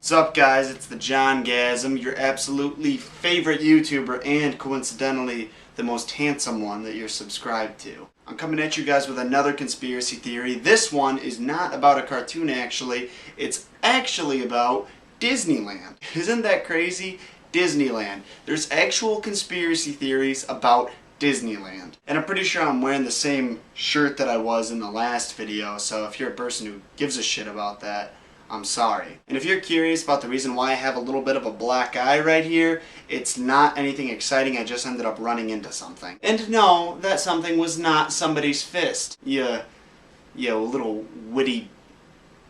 What's up, guys? It's TheJongasm, your absolutely favorite YouTuber and coincidentally the most handsome one that you're subscribed to. I'm coming at you guys with another conspiracy theory. This one is not about a cartoon actually, it's actually about Disneyland. Isn't that crazy? Disneyland. There's actual conspiracy theories about Disneyland. And I'm pretty sure I'm wearing the same shirt that I was in the last video, so if you're a person who gives a shit about that, I'm sorry. And if you're curious about the reason why I have a little bit of a black eye right here, it's not anything exciting, I just ended up running into something. And no, that something was not somebody's fist. You little witty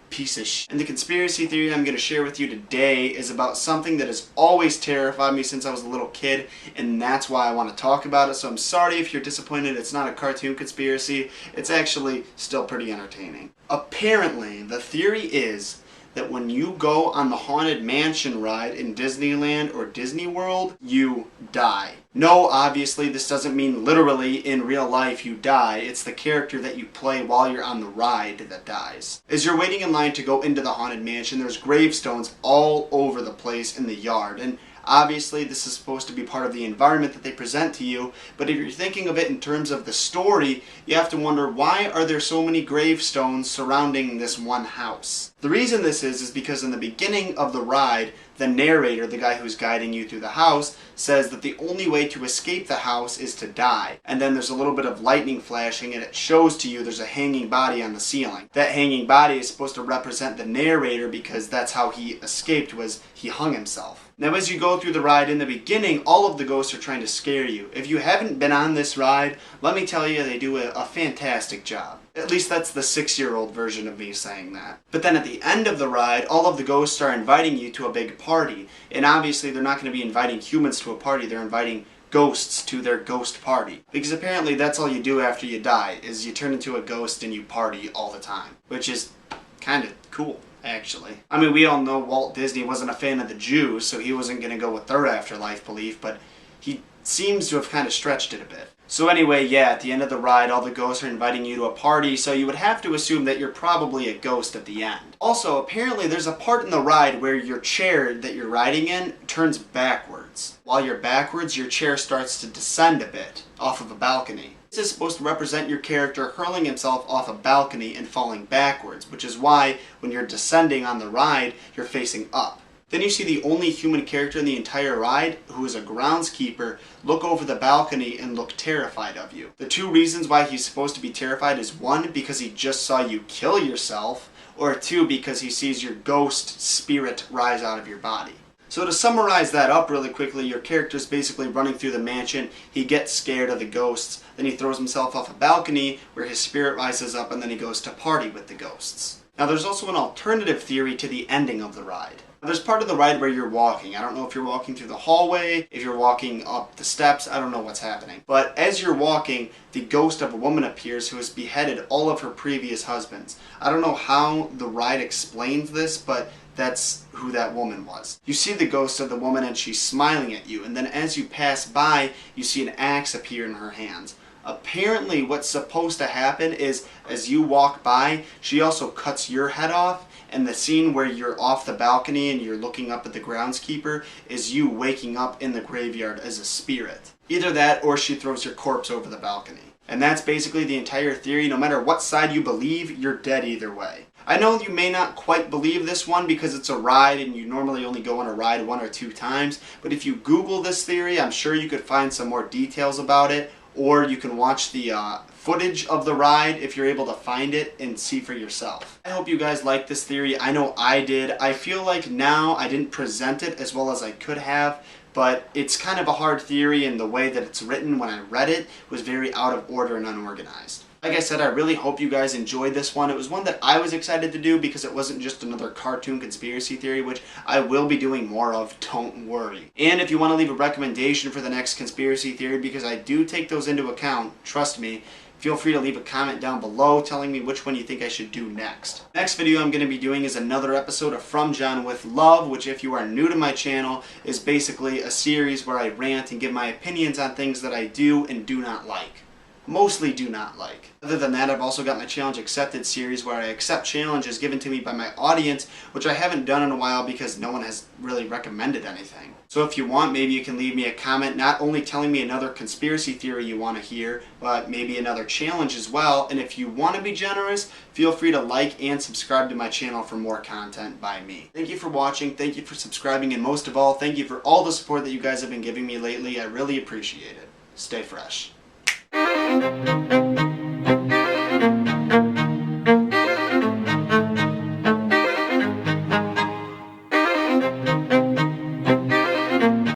piece of shit. And the conspiracy theory I'm going to share with you today is about something that has always terrified me since I was a little kid, and that's why I want to talk about it. So I'm sorry if you're disappointed it's not a cartoon conspiracy. It's actually still pretty entertaining. Apparently, the theory is that when you go on the Haunted Mansion ride in Disneyland or Disney World, you die. No, obviously this doesn't mean literally in real life you die. It's the character that you play while you're on the ride that dies. As you're waiting in line to go into the Haunted Mansion, there's gravestones all over the place in the yard. And obviously this is supposed to be part of the environment that they present to you, but if you're thinking of it in terms of the story, you have to wonder, why are there so many gravestones surrounding this one house? The reason this is because in the beginning of the ride, the narrator, the guy who's guiding you through the house, says that the only way to escape the house is to die. And then there's a little bit of lightning flashing and it shows to you there's a hanging body on the ceiling. That hanging body is supposed to represent the narrator because that's how he escaped, was he hung himself. Now as you go through the ride in the beginning, all of the ghosts are trying to scare you. If you haven't been on this ride, let me tell you they do a fantastic job. At least that's the 6-year-old version of me saying that. But then at the end of the ride, all of the ghosts are inviting you to a big party. And obviously they're not going to be inviting humans to a party, they're inviting ghosts to their ghost party. Because apparently that's all you do after you die, is you turn into a ghost and you party all the time. Which is kind of cool, actually. I mean, we all know Walt Disney wasn't a fan of the Jews, so he wasn't going to go with their afterlife belief, but he seems to have kind of stretched it a bit. So anyway, yeah, at the end of the ride, all the ghosts are inviting you to a party, so you would have to assume that you're probably a ghost at the end. Also, apparently there's a part in the ride where your chair that you're riding in turns backwards. While you're backwards, your chair starts to descend a bit off of a balcony. This is supposed to represent your character hurling himself off a balcony and falling backwards, which is why when you're descending on the ride, you're facing up. Then you see the only human character in the entire ride, who is a groundskeeper, look over the balcony and look terrified of you. The two reasons why he's supposed to be terrified is 1, because he just saw you kill yourself, or 2, because he sees your ghost spirit rise out of your body. So to summarize that up really quickly, your character's basically running through the mansion, he gets scared of the ghosts, then he throws himself off a balcony where his spirit rises up and then he goes to party with the ghosts. Now there's also an alternative theory to the ending of the ride. There's part of the ride where you're walking. I don't know if you're walking through the hallway, if you're walking up the steps, I don't know what's happening. But as you're walking, the ghost of a woman appears who has beheaded all of her previous husbands. I don't know how the ride explains this, but that's who that woman was. You see the ghost of the woman and she's smiling at you, and then as you pass by, you see an axe appear in her hands. Apparently what's supposed to happen is, as you walk by, she also cuts your head off, and the scene where you're off the balcony and you're looking up at the groundskeeper is you waking up in the graveyard as a spirit. Either that or she throws your corpse over the balcony. And that's basically the entire theory. No matter what side you believe, you're dead either way. I know you may not quite believe this one because it's a ride and you normally only go on a ride 1 or 2 times, but if you Google this theory, I'm sure you could find some more details about it, or you can watch the footage of the ride if you're able to find it and see for yourself. I hope you guys like this theory. I know I did. I feel like now I didn't present it as well as I could have, but it's kind of a hard theory, and the way that it's written when I read it was very out of order and unorganized. Like I said, I really hope you guys enjoyed this one. It was one that I was excited to do because it wasn't just another cartoon conspiracy theory, which I will be doing more of, don't worry. And if you want to leave a recommendation for the next conspiracy theory, because I do take those into account, trust me, feel free to leave a comment down below telling me which one you think I should do next. Next video I'm going to be doing is another episode of From John with Love, which if you are new to my channel is basically a series where I rant and give my opinions on things that I do and do not like. mostly do not like. Other than that, I've also got my Challenge Accepted series where I accept challenges given to me by my audience, which I haven't done in a while because no one has really recommended anything. So if you want, maybe you can leave me a comment not only telling me another conspiracy theory you want to hear, but maybe another challenge as well. And if you want to be generous, feel free to like and subscribe to my channel for more content by me. Thank you for watching, thank you for subscribing, and most of all, thank you for all the support that you guys have been giving me lately. I really appreciate it. Stay fresh.